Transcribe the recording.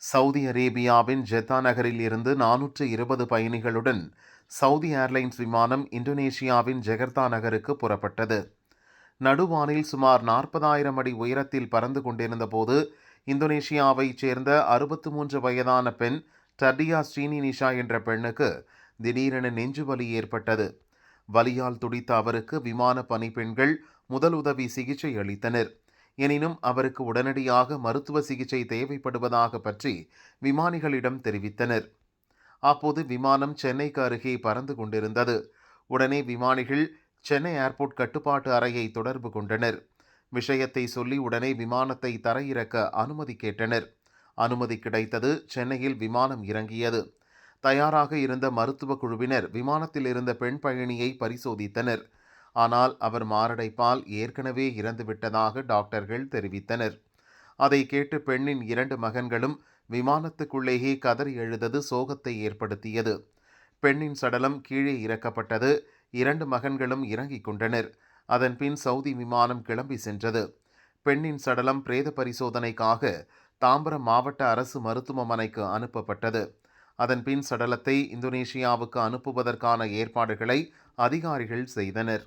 Saudi அரேபியாவின் Jeddah நகரில் இருந்து 420 பயணிகளுடன் சவுதி ஏர்லைன்ஸ் விமானம் இந்தோனேஷியாவின் ஜெகர்தா நகருக்கு புறப்பட்டது. நடுவானில் சுமார் 40,000 அடி உயரத்தில் பறந்து கொண்டிருந்த போது இந்தோனேஷியாவைச் சேர்ந்த 63 வயதான பெண் டர்டியா ஸ்ரீனிஷா என்ற பெண்ணுக்கு திடீரென நெஞ்சுவலி ஏற்பட்டது. வலியால் துடித்த அவருக்கு விமான பணிப்பெண்கள் முதலுதவி சிகிச்சை அளித்தனர். எனினும் அவருக்கு உடனடியாக மருத்துவ சிகிச்சை தேவைப்படுவதாக பற்றி விமானிகளிடம் தெரிவித்தனர். அப்போது விமானம் சென்னைக்கு அருகே பறந்து கொண்டிருந்தது. உடனே விமானிகள் சென்னை ஏர்போர்ட் கட்டுப்பாட்டு அறையை தொடர்பு கொண்டனர். விஷயத்தை சொல்லி உடனே விமானத்தை தரையிறக்க அனுமதி கேட்டனர். அனுமதி கிடைத்தது. சென்னையில் விமானம் இறங்கியது. தயாராக இருந்த மருத்துவ குழுவினர் விமானத்தில் இருந்த பெண் பயணியை பரிசோதித்தனர். ஆனால் அவர் மாரடைப்பால் ஏற்கனவே இறந்துவிட்டதாக டாக்டர்கள் தெரிவித்தனர். அதை கேட்டு பெண்ணின் 2 மகன்களும் விமானத்துக்குள்ளேயே கதறி எழுதது சோகத்தை ஏற்படுத்தியது. பெண்ணின் சடலம் கீழே இறக்கப்பட்டது. 2 மகன்களும் இறங்கிக் கொண்டனர். அதன்பின் சவுதி விமானம் கிளம்பி சென்றது. பெண்ணின் சடலம் பிரேத பரிசோதனைக்காக தாம்பரம் மாவட்ட அரசு மருத்துவமனைக்கு அனுப்பப்பட்டது. அதன்பின் சடலத்தை இந்தோனேஷியாவுக்கு அனுப்புவதற்கான ஏற்பாடுகளை அதிகாரிகள் செய்தனர்.